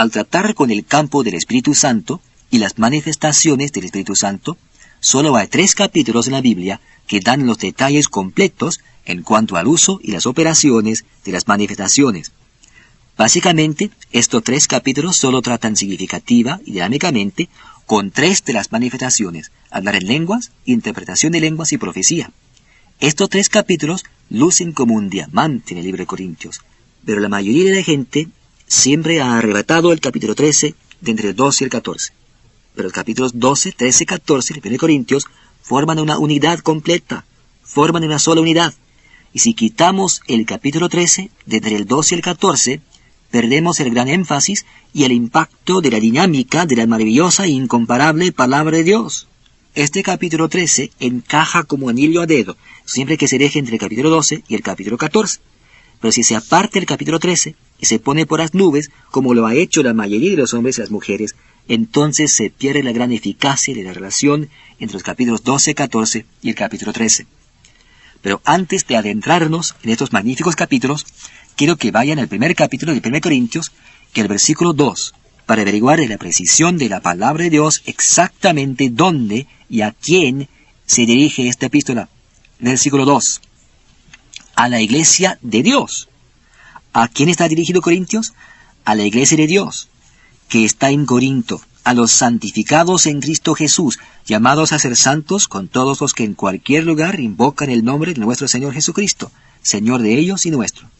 al tratar con el campo del Espíritu Santo y las manifestaciones del Espíritu Santo, solo hay 3 capítulos en la Biblia que dan los detalles completos en cuanto al uso y las operaciones de las manifestaciones. Básicamente, estos 3 capítulos solo tratan significativa y dinámicamente con 3 de las manifestaciones: hablar en lenguas, interpretación de lenguas y profecía. Estos 3 capítulos lucen como un diamante en el libro de Corintios, pero la mayoría de la gente siempre ha arrebatado el capítulo 13 de entre el 12 y el 14. Pero los capítulos 12, 13 y 14 de 1 Corintios forman una unidad completa, forman una sola unidad. Y si quitamos el capítulo 13 de entre el 12 y el 14, perdemos el gran énfasis y el impacto de la dinámica de la maravillosa e incomparable palabra de Dios. Este capítulo 13 encaja como anillo a dedo, siempre que se deje entre el capítulo 12 y el capítulo 14. Pero si se aparte el capítulo 13 y se pone por las nubes, como lo ha hecho la mayoría de los hombres y las mujeres, entonces se pierde la gran eficacia de la relación entre los capítulos 12, 14 y el capítulo 13. Pero antes de adentrarnos en estos magníficos capítulos, quiero que vayan al primer capítulo de 1 Corintios, que es el versículo 2, para averiguar de la precisión de la palabra de Dios exactamente dónde y a quién se dirige esta epístola. Versículo 2. A la iglesia de Dios. ¿A quién está dirigido Corintios? A la iglesia de Dios, que está en Corinto, a los santificados en Cristo Jesús, llamados a ser santos con todos los que en cualquier lugar invocan el nombre de nuestro Señor Jesucristo, Señor de ellos y nuestro.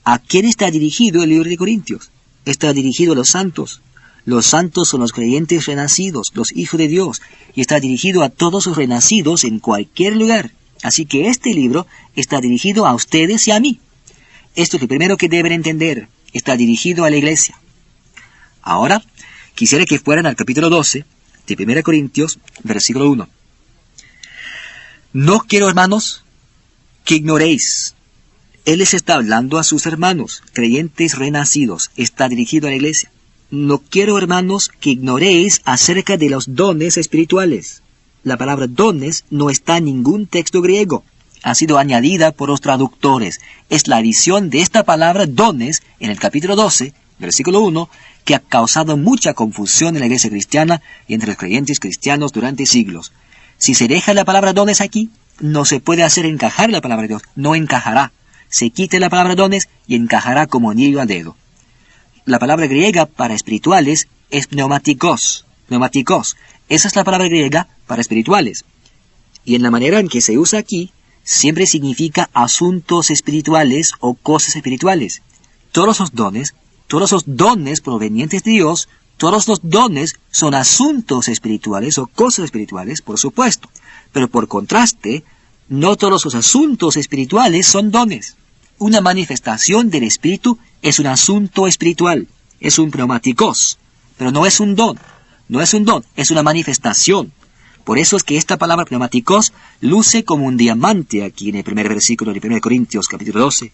¿A quién está dirigido el libro de Corintios? Está dirigido a los santos. Los santos son los creyentes renacidos, los hijos de Dios, y está dirigido a todos los renacidos en cualquier lugar. Así que este libro está dirigido a ustedes y a mí. Esto es lo primero que deben entender. Está dirigido a la iglesia. Ahora, quisiera que fueran al capítulo 12 de 1 Corintios, versículo 1. No quiero, hermanos, que ignoréis. Él les está hablando a sus hermanos, creyentes renacidos. Está dirigido a la iglesia. No quiero, hermanos, que ignoréis acerca de los dones espirituales. La palabra dones no está en ningún texto griego. Ha sido añadida por los traductores. Es la adición de esta palabra dones en el capítulo 12, versículo 1, que ha causado mucha confusión en la iglesia cristiana y entre los creyentes cristianos durante siglos. Si se deja la palabra dones aquí, no se puede hacer encajar la palabra de Dios. No encajará. Se quite la palabra dones y encajará como anillo al dedo. La palabra griega para espirituales es pneumáticos. Pneumáticos. Esa es la palabra griega para espirituales. Y en la manera en que se usa aquí, siempre significa asuntos espirituales o cosas espirituales. Todos los dones provenientes de Dios, todos los dones son asuntos espirituales o cosas espirituales, por supuesto. Pero por contraste, no todos los asuntos espirituales son dones. Una manifestación del Espíritu es un asunto espiritual, es un pneumáticos, pero no es un don. No es un don, es una manifestación. Por eso es que esta palabra pneumáticos luce como un diamante aquí en el primer versículo de 1 Corintios capítulo 12.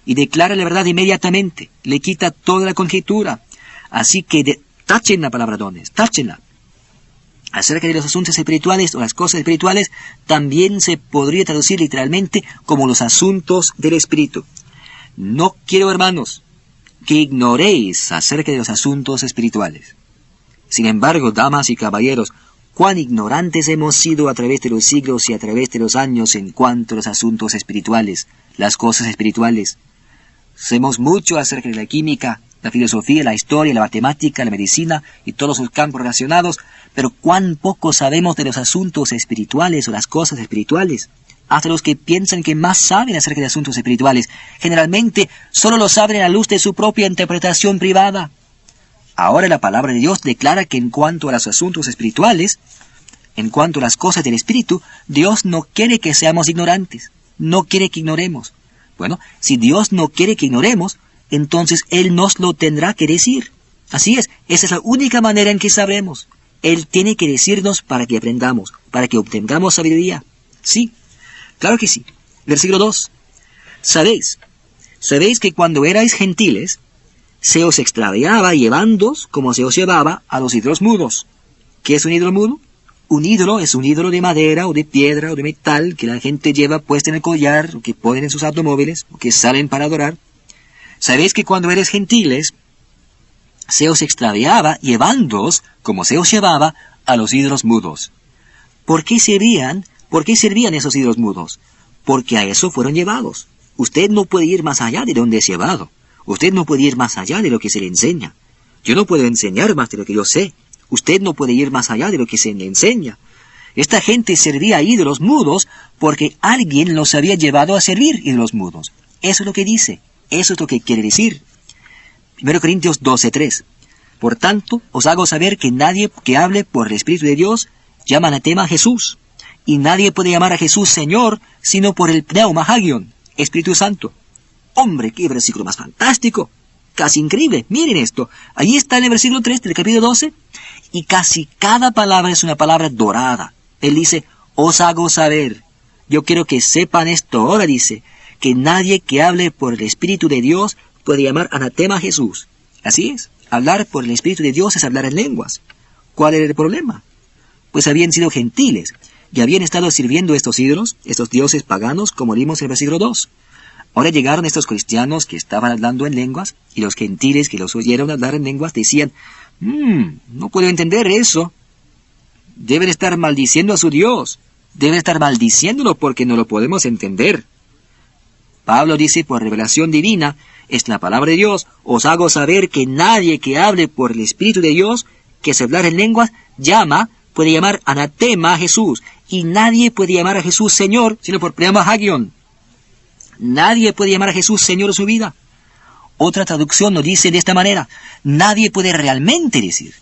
Y declara la verdad inmediatamente, le quita toda la conjetura. Así que tachen la palabra dones, táchenla. Acerca de los asuntos espirituales o las cosas espirituales, también se podría traducir literalmente como los asuntos del Espíritu. No quiero, hermanos, que ignoréis acerca de los asuntos espirituales. Sin embargo, damas y caballeros, cuán ignorantes hemos sido a través de los siglos y a través de los años en cuanto a los asuntos espirituales, las cosas espirituales. Sabemos mucho acerca de la química, la filosofía, la historia, la matemática, la medicina y todos sus campos relacionados, pero cuán poco sabemos de los asuntos espirituales o las cosas espirituales. Hasta los que piensan que más saben acerca de asuntos espirituales, generalmente solo lo saben a la luz de su propia interpretación privada. Ahora la palabra de Dios declara que en cuanto a los asuntos espirituales, en cuanto a las cosas del Espíritu, Dios no quiere que seamos ignorantes, no quiere que ignoremos. Bueno, si Dios no quiere que ignoremos, entonces Él nos lo tendrá que decir. Así es, esa es la única manera en que sabremos. Él tiene que decirnos para que aprendamos, para que obtengamos sabiduría. Sí, claro que sí. Versículo 2. Sabéis que cuando erais gentiles, se os extraviaba llevándoos como se os llevaba a los ídolos mudos. ¿Qué es un ídolo mudo? Un ídolo es un ídolo de madera o de piedra o de metal que la gente lleva puesta en el collar, o que ponen en sus automóviles, o que salen para adorar. Sabéis que cuando eres gentiles, se os extraviaba llevándoos, como se os llevaba, a los ídolos mudos. ¿Por qué servían esos ídolos mudos? Porque a eso fueron llevados. Usted no puede ir más allá de donde es llevado. Usted no puede ir más allá de lo que se le enseña. Yo no puedo enseñar más de lo que yo sé. Usted no puede ir más allá de lo que se le enseña. Esta gente servía a ídolos mudos porque alguien los había llevado a servir ídolos mudos. Eso es lo que dice. Eso es lo que quiere decir. 1 Corintios 12:3. Por tanto, os hago saber que nadie que hable por el Espíritu de Dios llama anatema a Jesús. Y nadie puede llamar a Jesús Señor, sino por el pneuma hagion, Espíritu Santo. ¡Hombre, qué versículo más fantástico! Casi increíble. Miren esto. Allí está en el versículo 3 del capítulo 12. Y casi cada palabra es una palabra dorada. Él dice, os hago saber. Yo quiero que sepan esto ahora, dice, que nadie que hable por el Espíritu de Dios puede llamar anatema a Jesús. Así es. Hablar por el Espíritu de Dios es hablar en lenguas. ¿Cuál era el problema? Pues habían sido gentiles y habían estado sirviendo estos ídolos, estos dioses paganos, como vimos en el versículo 2. Ahora llegaron estos cristianos que estaban hablando en lenguas, y los gentiles que los oyeron hablar en lenguas decían, no puedo entender eso. Deben estar maldiciendo a su Dios. Deben estar maldiciéndolo porque no lo podemos entender. Pablo dice, por revelación divina, es la palabra de Dios, os hago saber que nadie que hable por el Espíritu de Dios, que es hablar en lenguas, puede llamar anatema a Jesús. Y nadie puede llamar a Jesús Señor, sino por pneuma hagion. Nadie puede llamar a Jesús Señor en su vida. Otra traducción lo dice de esta manera. Nadie puede realmente decir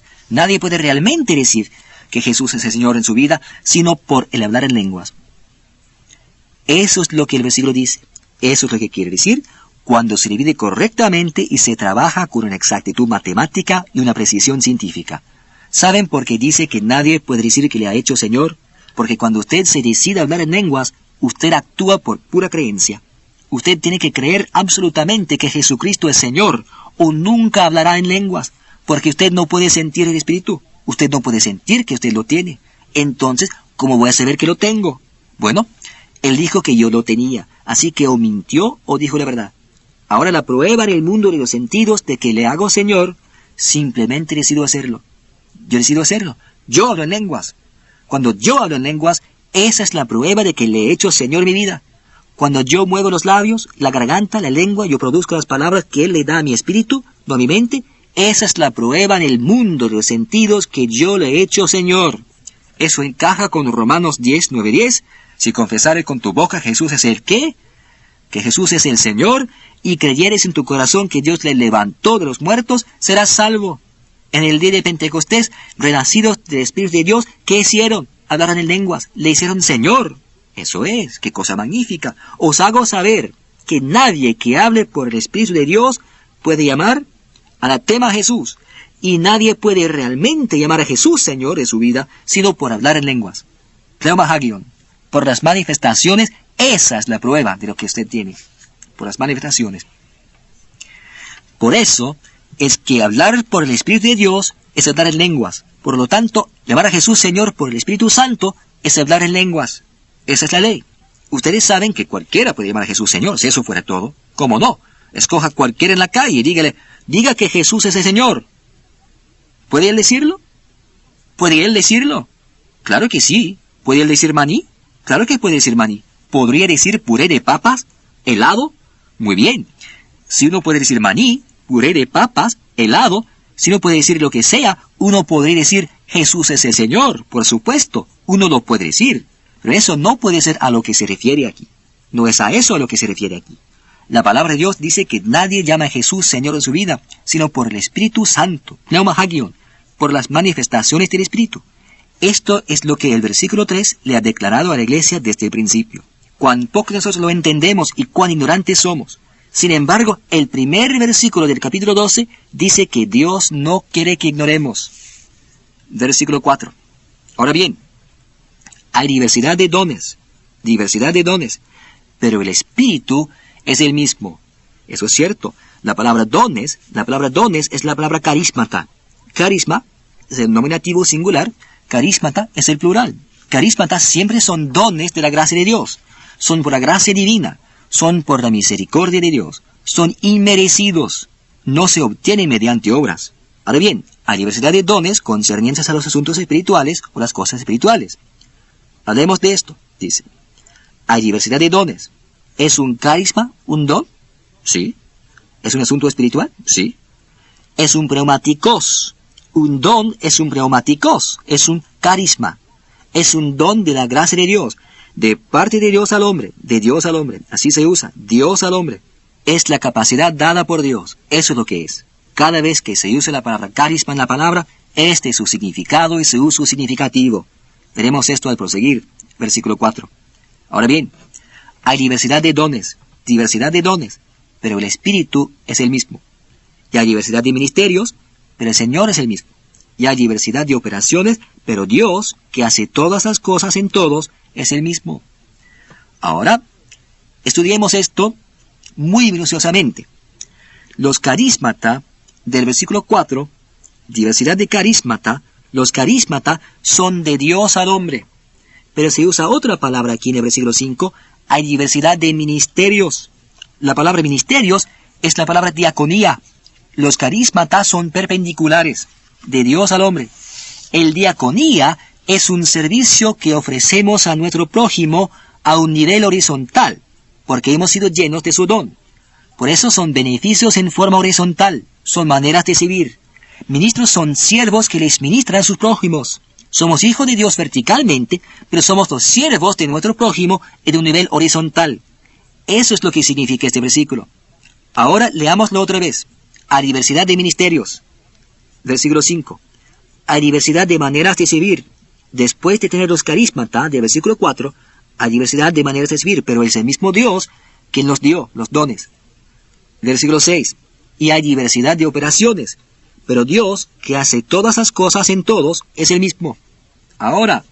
que Jesús es el Señor en su vida, sino por el hablar en lenguas. Eso es lo que el versículo dice. Eso es lo que quiere decir cuando se divide correctamente y se trabaja con una exactitud matemática y una precisión científica. ¿Saben por qué dice que nadie puede decir que le ha hecho Señor? Porque cuando usted se decide a hablar en lenguas, usted actúa por pura creencia. Usted tiene que creer absolutamente que Jesucristo es Señor, o nunca hablará en lenguas, porque usted no puede sentir el Espíritu. Usted no puede sentir que usted lo tiene. Entonces, ¿cómo voy a saber que lo tengo? Bueno, Él dijo que yo lo tenía, así que o mintió o dijo la verdad. Ahora la prueba en el mundo de los sentidos de que le hago Señor, simplemente decido hacerlo. Yo decido hacerlo. Yo hablo en lenguas. Cuando yo hablo en lenguas, esa es la prueba de que le he hecho Señor mi vida. Cuando yo muevo los labios, la garganta, la lengua, yo produzco las palabras que Él le da a mi espíritu, no a mi mente. Esa es la prueba en el mundo de los sentidos que yo le he hecho Señor. Eso encaja con Romanos 10:9-10. Si confesares con tu boca Jesús es el ¿qué? Que Jesús es el Señor, y creyeres en tu corazón que Dios le levantó de los muertos, serás salvo. En el día de Pentecostés, renacidos del Espíritu de Dios, ¿qué hicieron? Hablaron en lenguas, le hicieron Señor. Eso es, qué cosa magnífica. Os hago saber que nadie que hable por el Espíritu de Dios puede llamar anatema a Jesús. Y nadie puede realmente llamar a Jesús Señor de su vida, sino por hablar en lenguas. Pneuma hagion. Por las manifestaciones, esa es la prueba de lo que usted tiene. Por las manifestaciones. Por eso es que hablar por el Espíritu de Dios es hablar en lenguas. Por lo tanto, llamar a Jesús Señor por el Espíritu Santo es hablar en lenguas. Esa es la ley. Ustedes saben que cualquiera puede llamar a Jesús Señor, si eso fuera todo. ¿Cómo no? Escoja cualquiera en la calle y diga que Jesús es el Señor. ¿Puede él decirlo? ¿Puede él decirlo? Claro que sí. ¿Puede él decir maní? Claro que puede decir maní. ¿Podría decir puré de papas? ¿Helado? Muy bien. Si uno puede decir maní, puré de papas, helado, si uno puede decir lo que sea, uno podría decir Jesús es el Señor, por supuesto. Uno lo puede decir. Pero eso no puede ser a lo que se refiere aquí. No es a eso a lo que se refiere aquí. La palabra de Dios dice que nadie llama a Jesús Señor en su vida, sino por el Espíritu Santo, pneuma hagion, por las manifestaciones del Espíritu. Esto es lo que el versículo 3 le ha declarado a la iglesia desde el principio. Cuán poco nosotros lo entendemos y cuán ignorantes somos. Sin embargo, el primer versículo del capítulo 12 dice que Dios no quiere que ignoremos. Versículo 4. Ahora bien, hay diversidad de dones, pero el Espíritu es el mismo. Eso es cierto. La palabra dones es la palabra carismata. Carisma es el nominativo singular, carismata es el plural. Carismata siempre son dones de la gracia de Dios. Son por la gracia divina, son por la misericordia de Dios, son inmerecidos, no se obtienen mediante obras. Ahora bien, hay diversidad de dones concernientes a los asuntos espirituales o las cosas espirituales. Hablemos de esto, dice. Hay diversidad de dones. ¿Es un carisma un don? Sí. ¿Es un asunto espiritual? Sí. ¿Es un pneumáticos? Un don es un pneumáticos, es un carisma. Es un don de la gracia de Dios, de parte de Dios al hombre, de Dios al hombre. Así se usa, Dios al hombre. Es la capacidad dada por Dios, eso es lo que es. Cada vez que se use la palabra carisma en la palabra, este es su significado y su uso significativo. Veremos esto al proseguir. Versículo 4. Ahora bien, hay diversidad de dones, pero el Espíritu es el mismo. Y hay diversidad de ministerios, pero el Señor es el mismo. Y hay diversidad de operaciones, pero Dios, que hace todas las cosas en todos, es el mismo. Ahora, estudiemos esto muy minuciosamente. Los carismata, del versículo 4, diversidad de carismata, los carismata son de Dios al hombre. Pero se usa otra palabra aquí en el versículo 5, hay diversidad de ministerios. La palabra ministerios es la palabra diaconía. Los carismatas son perpendiculares, de Dios al hombre. El diaconía es un servicio que ofrecemos a nuestro prójimo a un nivel horizontal, porque hemos sido llenos de su don. Por eso son beneficios en forma horizontal, son maneras de servir. Ministros son siervos que les ministran a sus prójimos. Somos hijos de Dios verticalmente, pero somos los siervos de nuestro prójimo en un nivel horizontal. Eso es lo que significa este versículo. Ahora leámoslo otra vez. Hay diversidad de ministerios. Versículo 5. Hay diversidad de maneras de servir. Después de tener los carismata, del versículo 4, hay diversidad de maneras de servir, pero es el mismo Dios quien nos dio los dones. Versículo 6. Y hay diversidad de operaciones, pero Dios, que hace todas las cosas en todos, es el mismo. Ahora,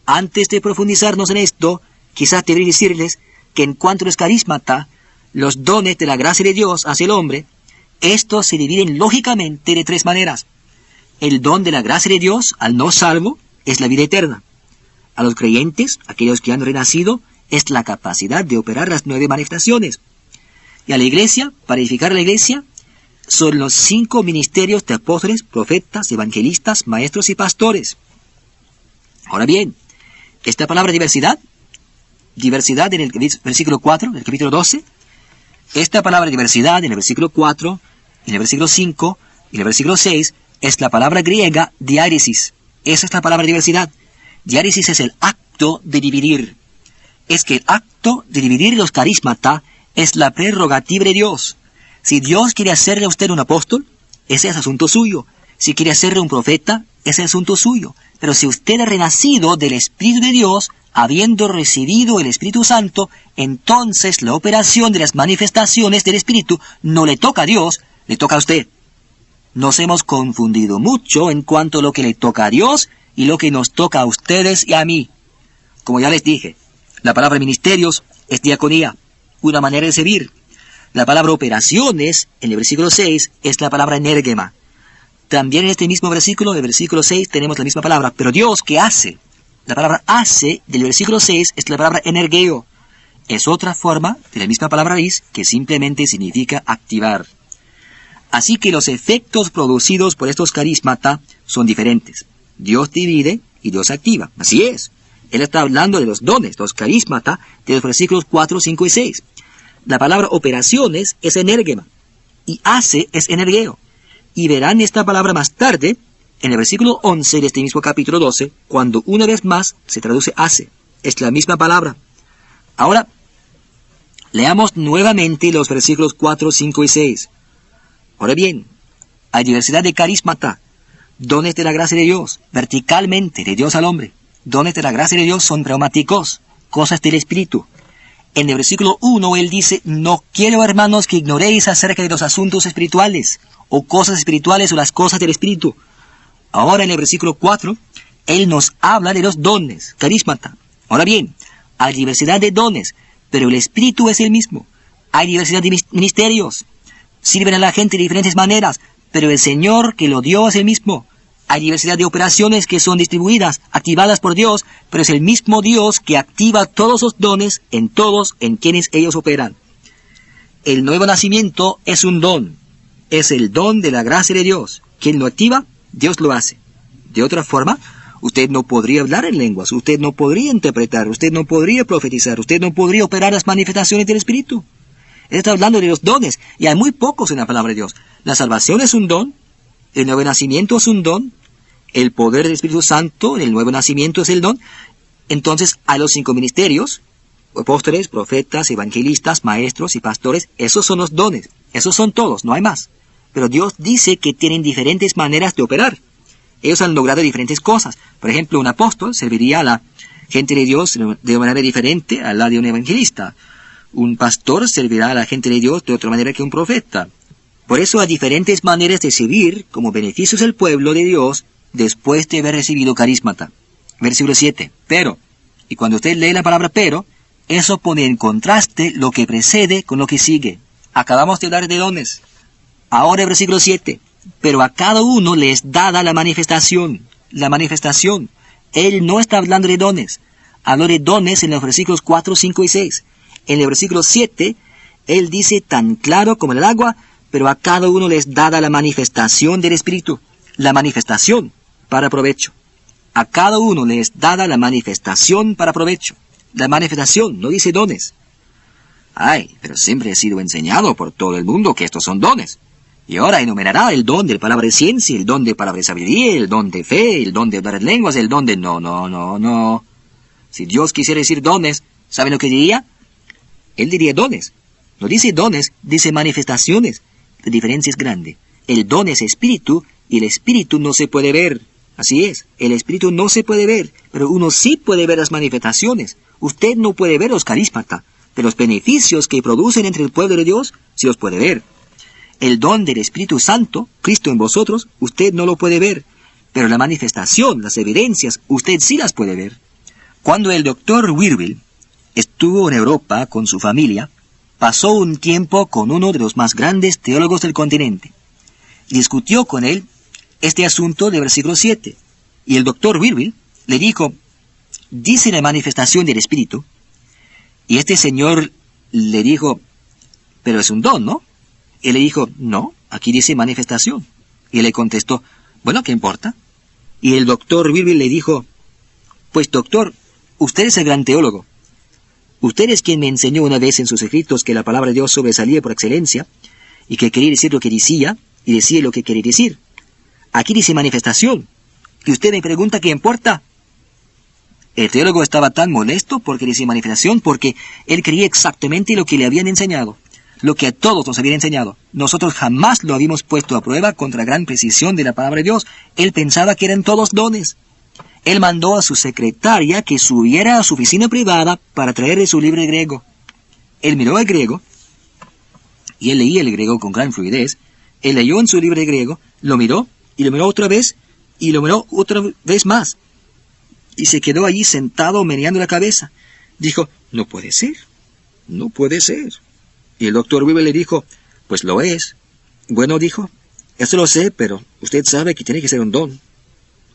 antes de profundizarnos en esto, quizás debería decirles que en cuanto a los carismata, los dones de la gracia de Dios hacia el hombre, estos se dividen lógicamente de tres maneras. El don de la gracia de Dios al no salvo es la vida eterna. A los creyentes, aquellos que han renacido, es la capacidad de operar las 9 manifestaciones. Y a la iglesia, para edificar a la iglesia, son los 5 ministerios de apóstoles, profetas, evangelistas, maestros y pastores. Ahora bien, esta palabra diversidad en el versículo 4, del capítulo 12, esta palabra diversidad en el versículo 4, en el versículo 5 y en el versículo 6, es la palabra griega diáresis. Esa es la palabra diversidad. Diáresis es el acto de dividir. Es que el acto de dividir los carismata es la prerrogativa de Dios. Si Dios quiere hacerle a usted un apóstol, ese es asunto suyo. Si quiere hacerle un profeta, ese es asunto suyo. Pero si usted ha renacido del Espíritu de Dios, habiendo recibido el Espíritu Santo, entonces la operación de las manifestaciones del Espíritu no le toca a Dios, le toca a usted. Nos hemos confundido mucho en cuanto a lo que le toca a Dios y lo que nos toca a ustedes y a mí. Como ya les dije, la palabra ministerios es diaconía, una manera de servir. La palabra operaciones, en el versículo 6, es la palabra energema. También en este mismo versículo, el versículo 6, tenemos la misma palabra. Pero Dios, ¿qué hace? La palabra hace del versículo 6 es la palabra energeo. Es otra forma de la misma palabra raíz que simplemente significa activar. Así que los efectos producidos por estos carismata son diferentes. Dios divide y Dios activa. Así es. Él está hablando de los dones, los carismata, de los versículos 4, 5 y 6. La palabra operaciones es energema y hace es energeo. Y verán esta palabra más tarde, en el versículo 11 de este mismo capítulo 12, cuando una vez más se traduce hace. Es la misma palabra. Ahora, leamos nuevamente los versículos 4, 5 y 6. Ahora bien, hay diversidad de carismata, dones de la gracia de Dios, verticalmente, de Dios al hombre. Dones de la gracia de Dios son pneumáticos, cosas del Espíritu. En el versículo 1 él dice, no quiero, hermanos, que ignoréis acerca de los asuntos espirituales, o cosas espirituales o las cosas del Espíritu. Ahora en el versículo 4, él nos habla de los dones, carismata. Ahora bien, hay diversidad de dones, pero el Espíritu es el mismo. Hay diversidad de ministerios. Sirven a la gente de diferentes maneras, pero el Señor que lo dio es el mismo. Hay diversidad de operaciones que son distribuidas, activadas por Dios, pero es el mismo Dios que activa todos los dones en todos en quienes ellos operan. El nuevo nacimiento es un don. Es el don de la gracia de Dios. ¿Quién lo activa? Dios lo hace. De otra forma, usted no podría hablar en lenguas, usted no podría interpretar, usted no podría profetizar, usted no podría operar las manifestaciones del Espíritu. Él está hablando de los dones, y hay muy pocos en la palabra de Dios. La salvación es un don, el nuevo nacimiento es un don, el poder del Espíritu Santo en el nuevo nacimiento es el don. Entonces, hay los 5 ministerios, apóstoles, profetas, evangelistas, maestros y pastores. Esos son los dones, esos son todos, no hay más. Pero Dios dice que tienen diferentes maneras de operar. Ellos han logrado diferentes cosas. Por ejemplo, un apóstol serviría a la gente de Dios de manera diferente a la de un evangelista. Un pastor servirá a la gente de Dios de otra manera que un profeta. Por eso hay diferentes maneras de servir como beneficios del pueblo de Dios después de haber recibido carismata. Versículo 7. Pero, y cuando usted lee la palabra pero, eso pone en contraste lo que precede con lo que sigue. Acabamos de hablar de dones. Ahora el versículo 7. Pero a cada uno le es dada la manifestación. La manifestación. Él no está hablando de dones. Habló de dones en los versículos 4, 5 y 6. En el versículo 7, él dice tan claro como el agua, pero a cada uno le es dada la manifestación del Espíritu. La manifestación para provecho. A cada uno le es dada la manifestación para provecho. La manifestación, no dice dones. Ay, pero siempre he sido enseñado por todo el mundo que estos son dones. Y ahora enumerará el don de palabra de ciencia, el don de palabra de sabiduría, el don de fe, el don de hablar en lenguas, el don de... No. Si Dios quisiera decir dones, ¿saben lo que diría? Él diría dones. No dice dones, dice manifestaciones. La diferencia es grande. El don es espíritu y el espíritu no se puede ver. Así es, el espíritu no se puede ver, pero uno sí puede ver las manifestaciones. Usted no puede ver los carismata, pero los beneficios que producen entre el pueblo de Dios, sí los puede ver. El don del Espíritu Santo, Cristo en vosotros, usted no lo puede ver, pero la manifestación, las evidencias, usted sí las puede ver. Cuando el doctor Whirlwill estuvo en Europa con su familia, pasó un tiempo con uno de los más grandes teólogos del continente. Discutió con él este asunto de versículo 7, y el doctor Whirlwill le dijo, dice la manifestación del Espíritu, y este señor le dijo, pero es un don, ¿no? Él le dijo, no, aquí dice manifestación. Y él le contestó, bueno, ¿qué importa? Y el doctor Whirlwill le dijo, pues doctor, usted es el gran teólogo. Usted es quien me enseñó una vez en sus escritos que la palabra de Dios sobresalía por excelencia, y que quería decir lo que decía, y decía lo que quería decir. Aquí dice manifestación, y usted me pregunta qué importa. El teólogo estaba tan molesto porque decía manifestación, porque él creía exactamente lo que le habían enseñado. Lo que a todos nos habían enseñado. Nosotros jamás lo habíamos puesto a prueba contra gran precisión de la palabra de Dios. Él pensaba que eran todos dones. Él mandó a su secretaria que subiera a su oficina privada para traerle su libro griego. Él miró el griego, y él leía el griego con gran fluidez. Él leyó en su libro griego, lo miró, y lo miró otra vez, y lo miró otra vez más. Y se quedó allí sentado meneando la cabeza. Dijo, no puede ser, no puede ser. Y el doctor Whirlwill le dijo, pues lo es. Bueno, dijo, eso lo sé, pero usted sabe que tiene que ser un don.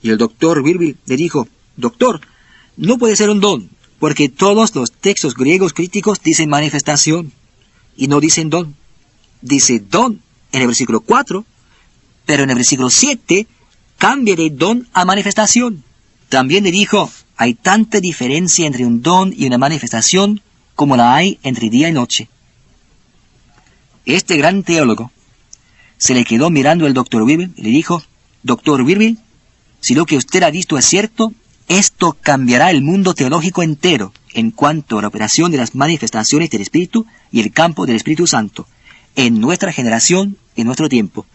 Y el doctor Whirlwill le dijo, doctor, no puede ser un don, porque todos los textos griegos críticos dicen manifestación, y no dicen don. Dice don en el versículo 4, pero en el versículo 7 cambia de don a manifestación. También le dijo, hay tanta diferencia entre un don y una manifestación como la hay entre día y noche. Este gran teólogo se le quedó mirando al doctor Whirlwill y le dijo, doctor Whirlwill, si lo que usted ha visto es cierto, esto cambiará el mundo teológico entero en cuanto a la operación de las manifestaciones del Espíritu y el campo del Espíritu Santo, en nuestra generación, en nuestro tiempo.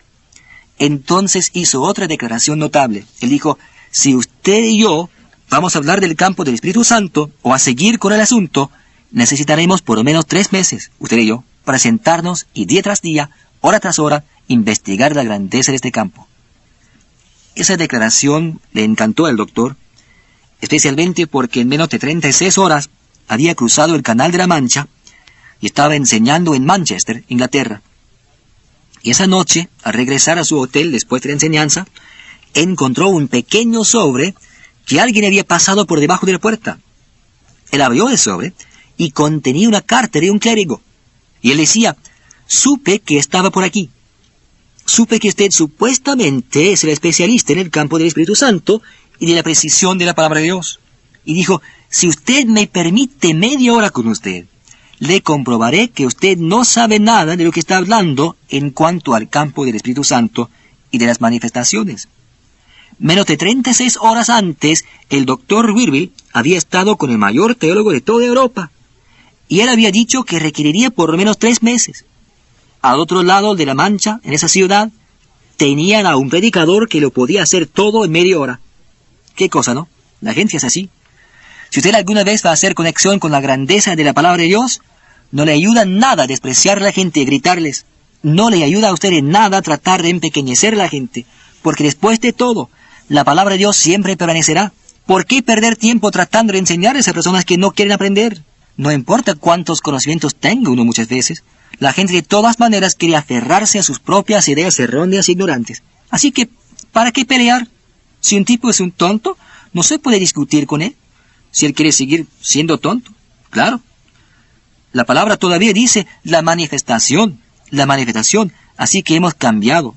Entonces hizo otra declaración notable. Él dijo, si usted y yo vamos a hablar del campo del Espíritu Santo o a seguir con el asunto, necesitaremos por lo menos 3 meses, usted y yo, para sentarnos y día tras día, hora tras hora, investigar la grandeza de este campo. Esa declaración le encantó al doctor, especialmente porque en menos de 36 horas había cruzado el Canal de la Mancha y estaba enseñando en Manchester, Inglaterra. Y esa noche, al regresar a su hotel después de la enseñanza, encontró un pequeño sobre que alguien había pasado por debajo de la puerta. Él abrió el sobre y contenía una carta de un clérigo. Y él decía, supe que estaba por aquí. Supe que usted supuestamente es el especialista en el campo del Espíritu Santo y de la precisión de la palabra de Dios. Y dijo, si usted me permite media hora con usted, le comprobaré que usted no sabe nada de lo que está hablando en cuanto al campo del Espíritu Santo y de las manifestaciones. Menos de 36 horas antes, el doctor Whirlwill había estado con el mayor teólogo de toda Europa, y él había dicho que requeriría por lo menos 3 meses. Al otro lado de la Mancha, en esa ciudad, tenían a un predicador que lo podía hacer todo en media hora. Qué cosa, ¿no? La gente es así. Si usted alguna vez va a hacer conexión con la grandeza de la palabra de Dios, no le ayuda nada a despreciar a la gente y gritarles. No le ayuda a usted en nada a tratar de empequeñecer a la gente, porque después de todo, la palabra de Dios siempre permanecerá. ¿Por qué perder tiempo tratando de enseñarles a personas que no quieren aprender? No importa cuántos conocimientos tenga uno muchas veces. La gente de todas maneras quiere aferrarse a sus propias ideas erróneas e ignorantes. Así que, ¿para qué pelear? Si un tipo es un tonto, no se puede discutir con él. Si él quiere seguir siendo tonto, claro. La palabra todavía dice la manifestación. Así que hemos cambiado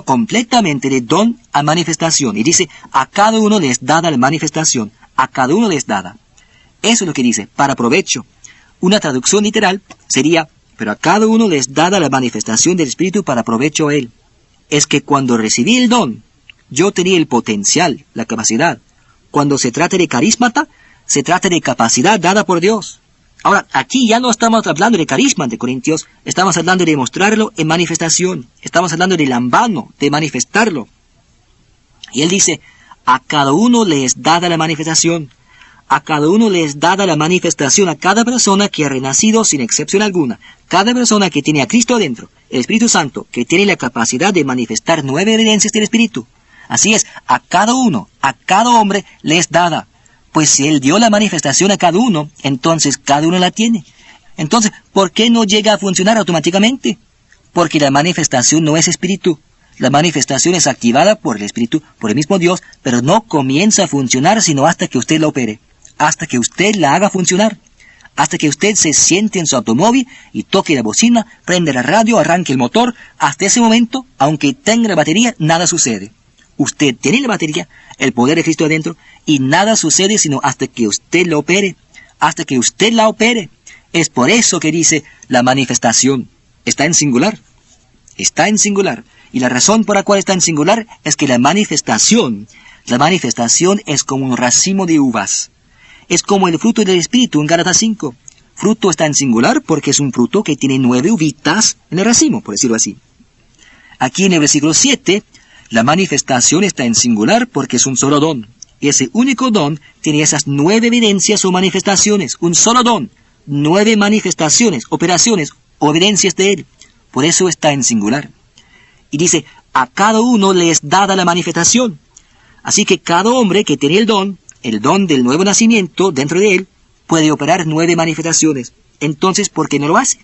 completamente de don a manifestación. Y dice, a cada uno les dada la manifestación, a cada uno les dada. Eso es lo que dice, para provecho. Una traducción literal sería, pero a cada uno les dada la manifestación del Espíritu para provecho a él. Es que cuando recibí el don, yo tenía el potencial, la capacidad. Cuando se trata de carismata, se trata de capacidad dada por Dios. Ahora, aquí ya no estamos hablando de carisma de Corintios, estamos hablando de mostrarlo en manifestación. Estamos hablando de lambano, de manifestarlo. Y él dice, a cada uno les dada la manifestación. A cada uno les dada la manifestación, a cada persona que ha renacido sin excepción alguna. Cada persona que tiene a Cristo adentro, el Espíritu Santo, que tiene la capacidad de manifestar 9 evidencias del Espíritu. Así es, a cada uno, a cada hombre les dada. Pues si Él dio la manifestación a cada uno, entonces cada uno la tiene. Entonces, ¿por qué no llega a funcionar automáticamente? Porque la manifestación no es espíritu. La manifestación es activada por el Espíritu, por el mismo Dios, pero no comienza a funcionar sino hasta que usted la opere, hasta que usted la haga funcionar, hasta que usted se siente en su automóvil y toque la bocina, prende la radio, arranque el motor. Hasta ese momento, aunque tenga la batería, nada sucede. Usted tiene la batería, el poder de Cristo adentro, y nada sucede sino hasta que usted la opere, hasta que usted la opere. Es por eso que dice la manifestación. Está en singular. Está en singular. Y la razón por la cual está en singular es que la manifestación es como un racimo de uvas. Es como el fruto del Espíritu en Gálatas 5. Fruto está en singular porque es un fruto que tiene 9 uvitas en el racimo, por decirlo así. Aquí en el versículo 7, la manifestación está en singular porque es un solo don. Y ese único don tiene esas 9 evidencias o manifestaciones. Un solo don. 9 manifestaciones, operaciones o evidencias de él. Por eso está en singular. Y dice, a cada uno le es dada la manifestación. Así que cada hombre que tiene el don del nuevo nacimiento dentro de él, puede operar 9 manifestaciones. Entonces, ¿por qué no lo hace?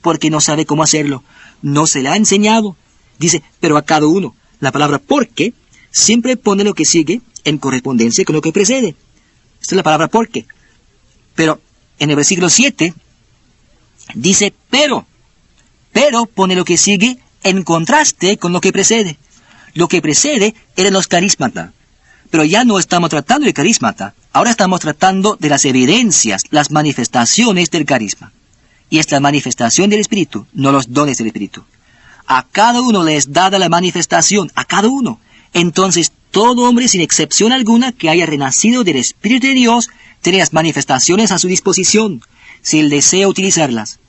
Porque no sabe cómo hacerlo. No se le ha enseñado. Dice, pero a cada uno. La palabra porque siempre pone lo que sigue en correspondencia con lo que precede. Esta es la palabra porque. Pero en el versículo 7 dice pero pone lo que sigue en contraste con lo que precede. Lo que precede eran los carismata. Pero ya no estamos tratando de carismata. Ahora estamos tratando de las evidencias, las manifestaciones del carisma. Y es la manifestación del Espíritu, no los dones del Espíritu. A cada uno les es dada la manifestación, a cada uno. Entonces, todo hombre, sin excepción alguna, que haya renacido del Espíritu de Dios, tiene las manifestaciones a su disposición, si él desea utilizarlas.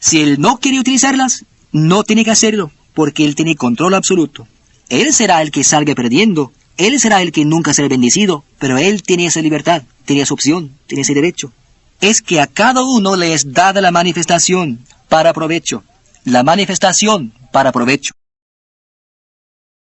Si él no quiere utilizarlas, no tiene que hacerlo, porque él tiene control absoluto. Él será el que salga perdiendo, él será el que nunca será bendecido, pero él tiene esa libertad, tiene esa opción, tiene ese derecho. Es que a cada uno le es dada la manifestación para provecho. La manifestación para provecho.